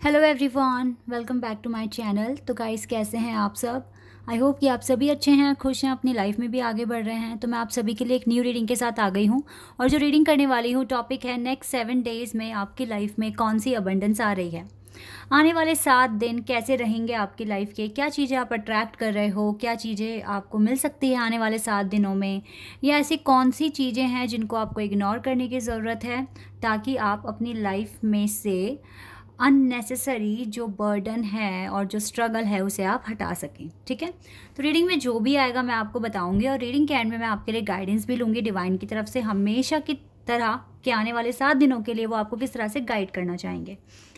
Hello everyone, welcome back to my channel. तो guys, कैसे हैं आप सब? आई होप कि आप सभी अच्छे हैं, खुश हैं, अपनी लाइफ में भी आगे बढ़ रहे हैं। तो मैं आप सभी के लिए एक न्यू रीडिंग के साथ आ गई हूं और जो रीडिंग करने वाली हूं टॉपिक है नेक्स्ट 7 डेज़ में आपकी लाइफ में कौन सी अबंडेंस आ रही है। आने वाले 7 दिन कैसे रहेंगे आपकी लाइफ के, क्या चीज़ें आप अट्रैक्ट कर रहे हो, क्या चीज़ें आपको मिल सकती है आने वाले 7 दिनों में, या ऐसी कौन सी चीज़ें हैं जिनको आपको इग्नोर करने की ज़रूरत है ताकि आप अपनी लाइफ में से अननेसेसरी जो बर्डन है और जो स्ट्रगल है उसे आप हटा सकें। ठीक है, तो रीडिंग में जो भी आएगा मैं आपको बताऊंगी और रीडिंग के एंड में मैं आपके लिए गाइडेंस भी लूँगी डिवाइन की तरफ से, हमेशा की तरह कि आने वाले 7 दिनों के लिए वो आपको किस तरह से गाइड करना चाहेंगे।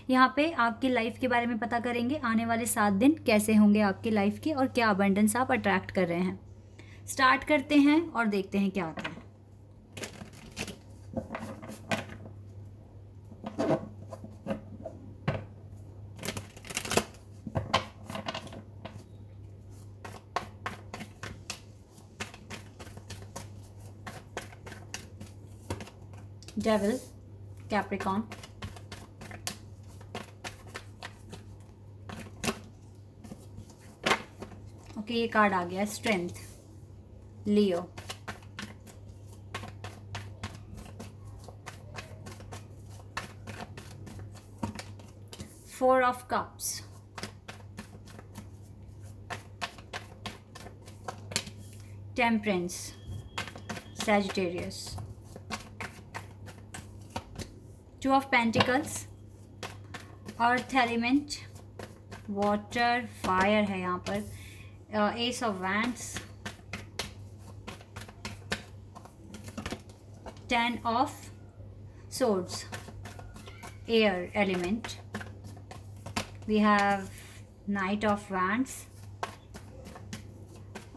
यहाँ पे आपकी लाइफ के बारे में पता करेंगे, आने वाले 7 दिन कैसे होंगे आपकी लाइफ के और क्या अबंडेंस आप अट्रैक्ट कर रहे हैं। स्टार्ट करते हैं और देखते हैं क्या आता है। डेविल, कैप्रिकॉन, ओके ये कार्ड आ गया strength, Leo, four of cups, temperance, Sagittarius, two of pentacles, earth element, water, fire है यहाँ पर, S of wands, 10 of swords, air element, we have knight of wands,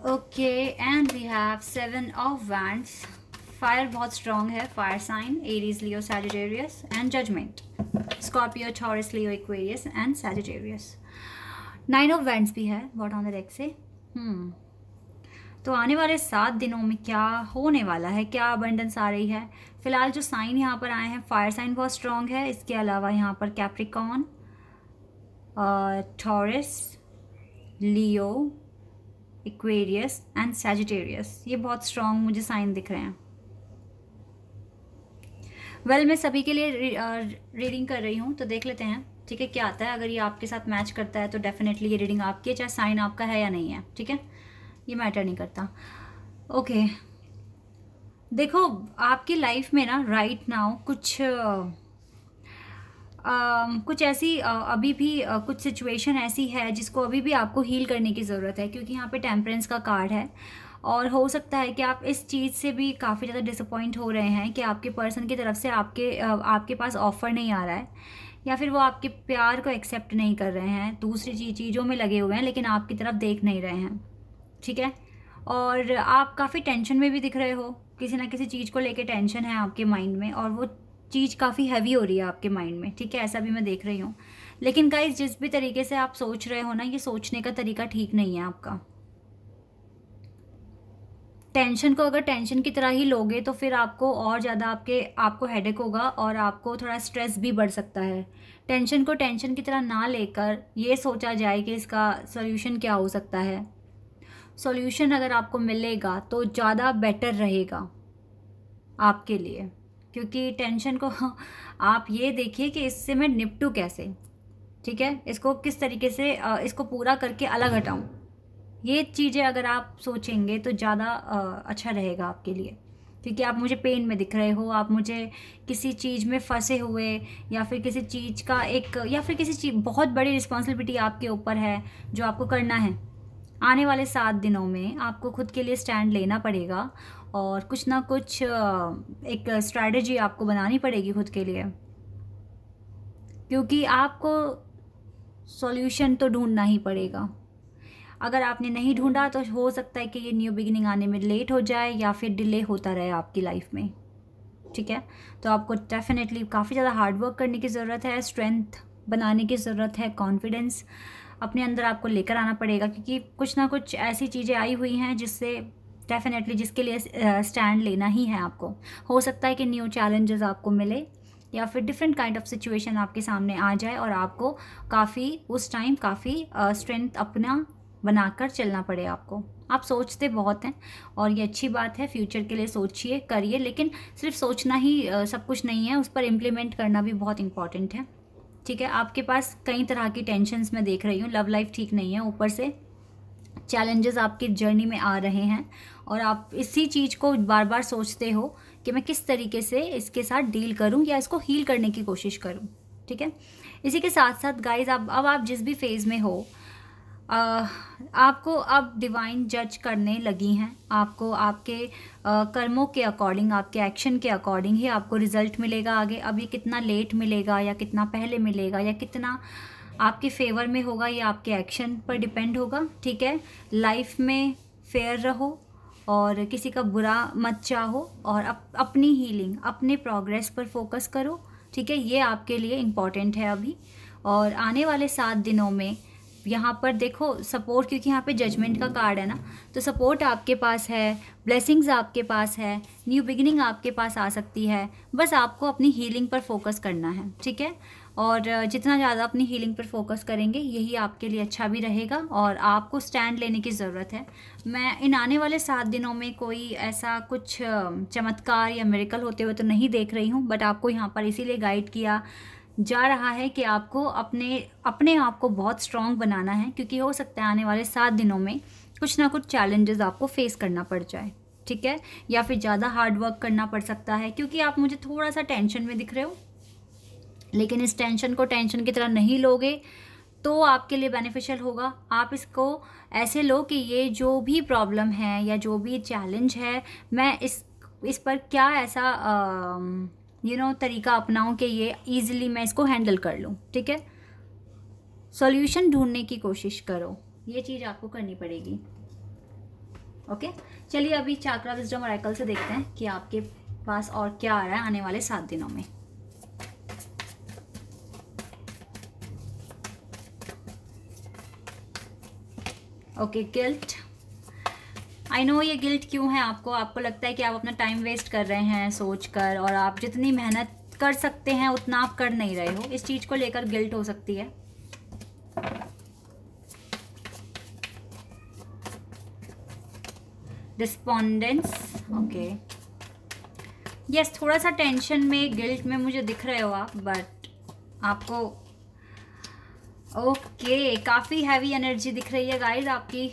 okay, and we have 7 of wands. Fire बहुत strong है, fire sign, Aries, Leo, Sagittarius and judgement, Scorpio, Taurus, Leo, Aquarius and Sagittarius. 9 of wands भी है bottom of the deck से। तो आने वाले 7 दिनों में क्या होने वाला है, क्या अबंडेंस आ रही है। फिलहाल जो साइन यहाँ पर आए हैं, फायर साइन बहुत स्ट्रॉन्ग है, इसके अलावा यहाँ पर Capricorn, taurus, Leo, Aquarius and Sagittarius, ये बहुत स्ट्रॉन्ग मुझे साइन दिख रहे हैं। मैं सभी के लिए रीडिंग कर रही हूँ, तो देख लेते हैं ठीक है क्या आता है। अगर ये आपके साथ मैच करता है तो डेफिनेटली ये रीडिंग आपकी है, चाहे साइन आपका है या नहीं है। ठीक है, ये मैटर नहीं करता। ओके, देखो आपकी लाइफ में ना राइट नाउ कुछ ऐसी अभी भी कुछ सिचुएशन ऐसी है जिसको अभी भी आपको हील करने की ज़रूरत है, क्योंकि यहाँ पे टेम्परेंस का कार्ड है और हो सकता है कि आप इस चीज़ से भी काफ़ी ज़्यादा डिसअपॉइंट हो रहे हैं कि आपके पर्सन की तरफ से आपके पास ऑफ़र नहीं आ रहा है, या फिर वो आपके प्यार को एक्सेप्ट नहीं कर रहे हैं, दूसरी चीज़ों में लगे हुए हैं लेकिन आपकी तरफ देख नहीं रहे हैं। ठीक है, और आप काफ़ी टेंशन में भी दिख रहे हो, किसी ना किसी चीज़ को लेके टेंशन है आपके माइंड में और वो चीज़ काफ़ी हैवी हो रही है आपके माइंड में। ठीक है, ऐसा भी मैं देख रही हूँ। लेकिन गाइस, जिस भी तरीके से आप सोच रहे हो ना, ये सोचने का तरीका ठीक नहीं है आपका। टेंशन को अगर टेंशन की तरह ही लोगे तो फिर आपको और ज़्यादा आपको हेडेक होगा और आपको थोड़ा स्ट्रेस भी बढ़ सकता है। टेंशन को टेंशन की तरह ना लेकर ये सोचा जाए कि इसका सॉल्यूशन क्या हो सकता है। सॉल्यूशन अगर आपको मिलेगा तो ज़्यादा बेटर रहेगा आपके लिए, क्योंकि टेंशन को आप ये देखिए कि इससे मैं निपटूँ कैसे। ठीक है, इसको किस तरीके से इसको पूरा करके अलग हटाऊँ, ये चीज़ें अगर आप सोचेंगे तो ज़्यादा अच्छा रहेगा आपके लिए। क्योंकि आप मुझे पेन में दिख रहे हो, आप मुझे किसी चीज़ में फंसे हुए, या फिर किसी चीज़ का या फिर किसी चीज़ बहुत बड़ी रिस्पॉन्सिबिलिटी आपके ऊपर है जो आपको करना है। आने वाले 7 दिनों में आपको खुद के लिए स्टैंड लेना पड़ेगा और कुछ ना कुछ एक स्ट्रैटेजी आपको बनानी पड़ेगी खुद के लिए, क्योंकि आपको सॉल्यूशन तो ढूंढना ही पड़ेगा। अगर आपने नहीं ढूंढा तो हो सकता है कि ये न्यू बिगिनिंग आने में लेट हो जाए या फिर डिले होता रहे आपकी लाइफ में। ठीक है, तो आपको डेफिनेटली काफ़ी ज़्यादा हार्ड वर्क करने की ज़रूरत है, स्ट्रेंथ बनाने की ज़रूरत है, कॉन्फिडेंस अपने अंदर आपको लेकर आना पड़ेगा, क्योंकि कुछ ना कुछ ऐसी चीज़ें आई हुई हैं जिससे डेफिनेटली जिसके लिए स्टैंड लेना ही है आपको। हो सकता है कि न्यू चैलेंजेस आपको मिले, या फिर डिफरेंट काइंड ऑफ सिचुएशन आपके सामने आ जाए और आपको काफ़ी उस टाइम काफ़ी स्ट्रेंथ अपना बनाकर चलना पड़े आपको। आप सोचते बहुत हैं और ये अच्छी बात है, फ्यूचर के लिए सोचिए, करिए, लेकिन सिर्फ सोचना ही सब कुछ नहीं है, उस पर इम्प्लीमेंट करना भी बहुत इंपॉर्टेंट है। ठीक है, आपके पास कई तरह की टेंशन्स मैं देख रही हूँ, लव लाइफ ठीक नहीं है, ऊपर से चैलेंजेस आपकी जर्नी में आ रहे हैं और आप इसी चीज़ को बार बार सोचते हो कि मैं किस तरीके से इसके साथ डील करूं या इसको हील करने की कोशिश करूं। ठीक है, इसी के साथ साथ गाइज अब आप जिस भी फेज़ में हो, आपको अब डिवाइन जज करने लगी हैं। आपको आपके कर्मों के अकॉर्डिंग, आपके एक्शन के अकॉर्डिंग ही आपको रिजल्ट मिलेगा आगे। अब ये कितना लेट मिलेगा या कितना पहले मिलेगा या कितना आपके फेवर में होगा, ये आपके एक्शन पर डिपेंड होगा। ठीक है, लाइफ में फेयर रहो और किसी का बुरा मत चाहो और अपनी हीलिंग, अपने प्रोग्रेस पर फोकस करो। ठीक है, ये आपके लिए इम्पॉर्टेंट है अभी। और आने वाले 7 दिनों में यहाँ पर देखो सपोर्ट, क्योंकि यहाँ पे जजमेंट का कार्ड है ना, तो सपोर्ट आपके पास है, ब्लेसिंग्स आपके पास है, न्यू बिगिनिंग आपके पास आ सकती है। बस आपको अपनी हीलिंग पर फोकस करना है। ठीक है, और जितना ज़्यादा अपनी हीलिंग पर फोकस करेंगे यही आपके लिए अच्छा भी रहेगा और आपको स्टैंड लेने की ज़रूरत है। मैं इन आने वाले 7 दिनों में कोई ऐसा कुछ चमत्कार या मिरेकल होते हुए तो नहीं देख रही हूँ, बट आपको यहाँ पर इसीलिए गाइड किया जा रहा है कि आपको अपने आप को बहुत स्ट्रॉन्ग बनाना है, क्योंकि हो सकता है आने वाले 7 दिनों में कुछ ना कुछ चैलेंजेस आपको फेस करना पड़ जाए। ठीक है, या फिर ज़्यादा हार्ड वर्क करना पड़ सकता है, क्योंकि आप मुझे थोड़ा सा टेंशन में दिख रहे हो, लेकिन इस टेंशन को टेंशन की तरह नहीं लोगे तो आपके लिए बेनिफिशियल होगा। आप इसको ऐसे लो कि ये जो भी प्रॉब्लम है या जो भी चैलेंज है, मैं इस पर क्या ऐसा तरीका अपनाऊं कि ये ईजिली मैं इसको हैंडल कर लूं। ठीक है, सॉल्यूशन ढूंढने की कोशिश करो, ये चीज़ आपको करनी पड़ेगी। ओके, चलिए अभी चाक्रा विजडम ऑरेकल से देखते हैं कि आपके पास और क्या आ रहा है आने वाले 7 दिनों में। Okay, guilt. आई नो ये गिल्ट क्यों है आपको लगता है कि आप अपना टाइम वेस्ट कर रहे हैं सोचकर, और आप जितनी मेहनत कर सकते हैं उतना आप कर नहीं रहे हो। इस चीज़ को लेकर गिल्ट हो सकती है। डिस्पोंडेंस। ओके, यस, थोड़ा सा टेंशन में, गिल्ट में मुझे दिख रहे हो आप, बट आपको ओके काफ़ी हैवी एनर्जी दिख रही है गाइस आपकी,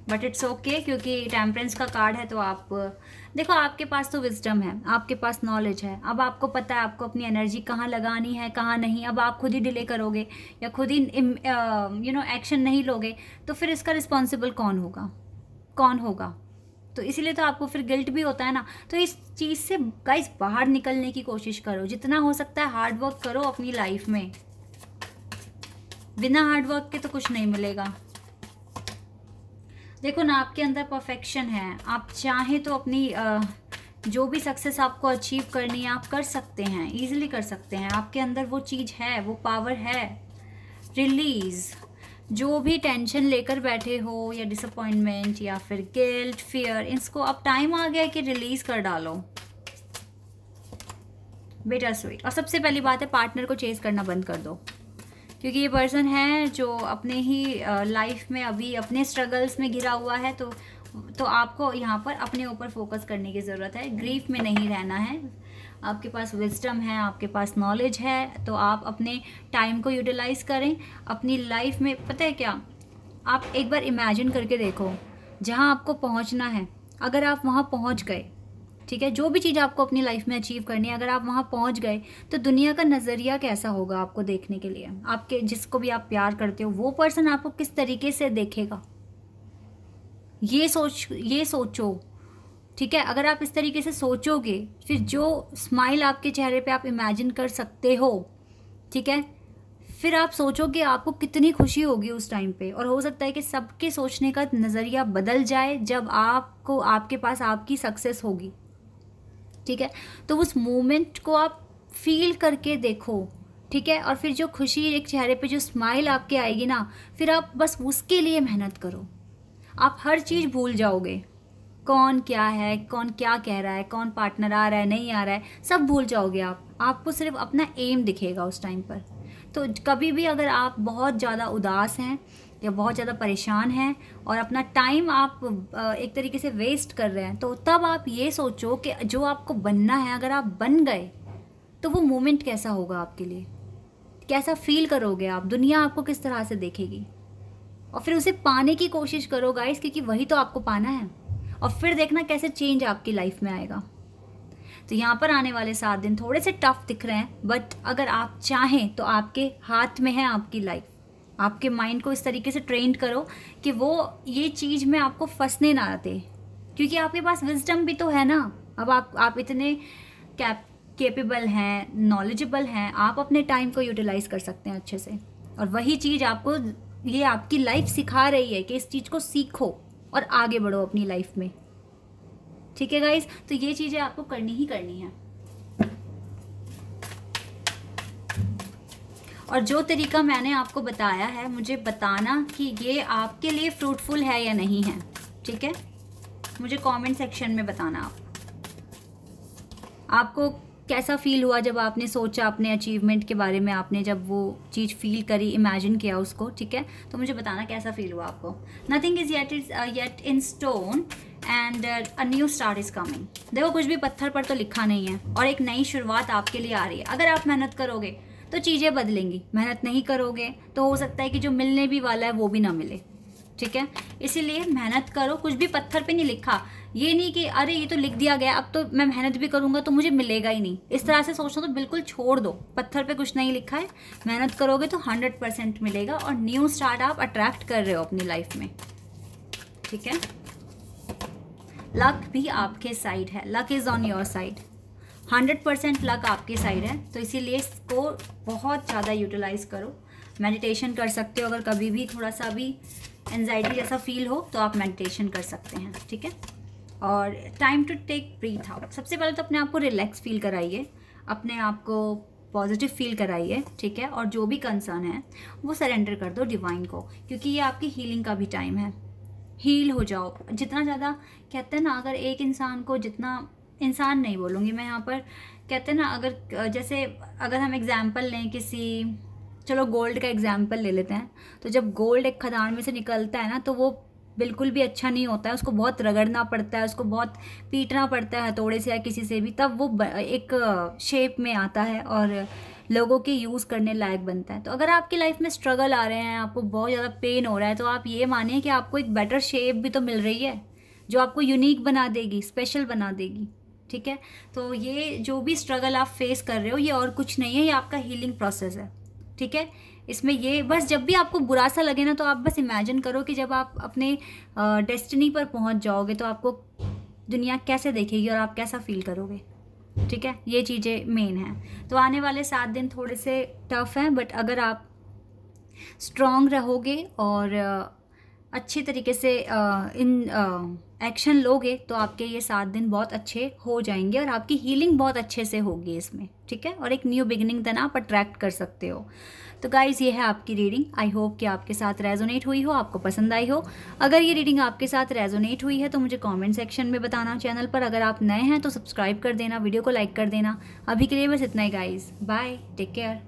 बट इट्स ओके, क्योंकि टेम्परेंस का कार्ड है। तो आप देखो, आपके पास तो विजडम है, आपके पास नॉलेज है, अब आपको पता है आपको अपनी एनर्जी कहाँ लगानी है कहाँ नहीं। अब आप खुद ही डिले करोगे या खुद ही एक्शन नहीं लोगे तो फिर इसका रिस्पॉन्सिबल कौन होगा? तो इसीलिए तो आपको फिर गिल्ट भी होता है ना। तो इस चीज़ से गाइस बाहर निकलने की कोशिश करो, जितना हो सकता है हार्ड वर्क करो अपनी लाइफ में। बिना हार्ड वर्क के तो कुछ नहीं मिलेगा। देखो ना, आपके अंदर परफेक्शन है, आप चाहें तो अपनी जो भी सक्सेस आपको अचीव करनी है आप कर सकते हैं, इजीली कर सकते हैं। आपके अंदर वो चीज़ है, वो पावर है। रिलीज़, जो भी टेंशन लेकर बैठे हो या डिसअपॉइंटमेंट या फिर गिल्ट, फियर, इसको अब टाइम आ गया है कि रिलीज़ कर डालो। Better sweet. और सबसे पहली बात है, पार्टनर को चेज करना बंद कर दो, क्योंकि ये पर्सन है जो अपने ही लाइफ में अभी अपने स्ट्रगल्स में घिरा हुआ है। तो आपको यहाँ पर अपने ऊपर फोकस करने की ज़रूरत है, ग्रीफ में नहीं रहना है। आपके पास विजडम है, आपके पास नॉलेज है, तो आप अपने टाइम को यूटिलाइज़ करें अपनी लाइफ में। पता है क्या, आप एक बार इमेजिन करके देखो, जहाँ आपको पहुँचना है अगर आप वहाँ पहुँच गए, ठीक है, जो भी चीज़ आपको अपनी लाइफ में अचीव करनी है अगर आप वहाँ पहुँच गए तो दुनिया का नज़रिया कैसा होगा आपको देखने के लिए। आपके जिसको भी आप प्यार करते हो वो पर्सन आपको किस तरीके से देखेगा, ये सोचो। ठीक है, अगर आप इस तरीके से सोचोगे, फिर जो स्माइल आपके चेहरे पे आप इमेजिन कर सकते हो, ठीक है, फिर आप सोचोगे आपको कितनी खुशी होगी उस टाइम पे। और हो सकता है कि सबके सोचने का नज़रिया बदल जाए जब आपके पास आपकी सक्सेस होगी। ठीक है, तो उस मोमेंट को आप फील करके देखो। ठीक है, और फिर जो खुशी एक चेहरे पे जो स्माइल आपके आएगी ना, फिर आप बस उसके लिए मेहनत करो। आप हर चीज़ भूल जाओगे, कौन क्या है, कौन क्या कह रहा है, कौन पार्टनर आ रहा है नहीं आ रहा है, सब भूल जाओगे आप। आपको सिर्फ अपना एम दिखेगा उस टाइम पर। तो कभी भी अगर आप बहुत ज़्यादा उदास हैं या बहुत ज़्यादा परेशान हैं और अपना टाइम आप एक तरीके से वेस्ट कर रहे हैं, तो तब आप ये सोचो कि जो आपको बनना है, अगर आप बन गए तो वो मोमेंट कैसा होगा आपके लिए, कैसा फील करोगे आप, दुनिया आपको किस तरह से देखेगी। और फिर उसे पाने की कोशिश करो गाइस, क्योंकि वही तो आपको पाना है। और फिर देखना कैसे चेंज आपकी लाइफ में आएगा। तो यहाँ पर आने वाले 7 दिन थोड़े से टफ दिख रहे हैं, बट अगर आप चाहें तो आपके हाथ में है आपकी लाइफ। आपके माइंड को इस तरीके से ट्रेन करो कि वो ये चीज़ में आपको फंसने ना आते, क्योंकि आपके पास विजडम भी तो है ना। अब आप इतने कैपेबल हैं, नॉलेजेबल हैं, आप अपने टाइम को यूटिलाइज कर सकते हैं अच्छे से। और वही चीज़ आपको ये आपकी लाइफ सिखा रही है कि इस चीज़ को सीखो और आगे बढ़ो अपनी लाइफ में। ठीक है गाइस, तो ये चीज़ें आपको करनी ही करनी है। और जो तरीका मैंने आपको बताया है, मुझे बताना कि ये आपके लिए फ्रूटफुल है या नहीं है। ठीक है, मुझे कमेंट सेक्शन में बताना आपको कैसा फील हुआ जब आपने सोचा अपने अचीवमेंट के बारे में, आपने जब वो चीज़ फील करी, इमेजिन किया उसको। ठीक है, तो मुझे बताना कैसा फील हुआ आपको। Nothing is yet in stone and a new start is coming. देखो, कुछ भी पत्थर पर तो लिखा नहीं है, और एक नई शुरुआत आपके लिए आ रही है। अगर आप मेहनत करोगे तो चीज़ें बदलेंगी, मेहनत नहीं करोगे तो हो सकता है कि जो मिलने भी वाला है वो भी ना मिले। ठीक है, इसीलिए मेहनत करो। कुछ भी पत्थर पे नहीं लिखा, ये नहीं कि अरे ये तो लिख दिया गया, अब तो मैं मेहनत भी करूँगा तो मुझे मिलेगा ही नहीं, इस तरह से सोचना तो बिल्कुल छोड़ दो। पत्थर पे कुछ नहीं लिखा है, मेहनत करोगे तो 100% मिलेगा, और न्यू स्टार्ट आप अट्रैक्ट कर रहे हो अपनी लाइफ में। ठीक है, लक भी आपके साइड है, luck is on your side. 100% luck आपके साइड है, तो इसीलिए इसको बहुत ज़्यादा यूटिलाइज करो। मेडिटेशन कर सकते हो, अगर कभी भी थोड़ा सा भी एंजाइटी जैसा फील हो तो आप मेडिटेशन कर सकते हैं। ठीक है, और time to take breath out. सबसे पहले तो अपने आप को रिलैक्स फील कराइए, अपने आप को पॉजिटिव फील कराइए। ठीक है, और जो भी कंसर्न है वो सरेंडर कर दो डिवाइन को, क्योंकि ये आपकी हीलिंग का भी टाइम है। हील हो जाओ जितना ज़्यादा। कहते हैं ना, अगर एक इंसान को जितना, इंसान नहीं बोलूँगी मैं यहाँ पर, कहते हैं ना, अगर जैसे अगर हम एग्जाम्पल लें किसी, चलो गोल्ड का एग्जाम्पल ले लेते हैं, तो जब गोल्ड एक खदान में से निकलता है ना, तो वो बिल्कुल भी अच्छा नहीं होता है, उसको बहुत रगड़ना पड़ता है, उसको बहुत पीटना पड़ता है हथौड़े से या किसी से भी, तब वो एक शेप में आता है और लोगों के यूज़ करने लायक बनता है। तो अगर आपकी लाइफ में स्ट्रगल आ रहे हैं, आपको बहुत ज़्यादा पेन हो रहा है, तो आप ये मानिए कि आपको एक बेटर शेप भी तो मिल रही है, जो आपको यूनिक बना देगी, स्पेशल बना देगी। ठीक है, तो ये जो भी स्ट्रगल आप फेस कर रहे हो, ये और कुछ नहीं है, ये आपका हीलिंग प्रोसेस है। ठीक है, इसमें ये बस जब भी आपको बुरा सा लगे ना, तो आप बस इमेजिन करो कि जब आप अपने डेस्टिनी पर पहुंच जाओगे तो आपको दुनिया कैसे देखेगी और आप कैसा फील करोगे। ठीक है, ये चीज़ें मेन हैं। तो आने वाले 7 दिन थोड़े से टफ हैं, बट अगर आप स्ट्रॉन्ग रहोगे और अच्छी तरीके से इन एक्शन लोगे, तो आपके ये 7 दिन बहुत अच्छे हो जाएंगे और आपकी हीलिंग बहुत अच्छे से होगी इसमें। ठीक है, और एक न्यू बिगिनिंग देना आप अट्रैक्ट कर सकते हो। तो गाइज़, ये है आपकी रीडिंग। आई होप कि आपके साथ रेजोनेट हुई हो, आपको पसंद आई हो। अगर ये रीडिंग आपके साथ रेजोनेट हुई है तो मुझे कमेंट सेक्शन में बताना। चैनल पर अगर आप नए हैं तो सब्सक्राइब कर देना, वीडियो को लाइक कर देना। अभी के लिए बस इतना ही गाइज़, बाय, टेक केयर।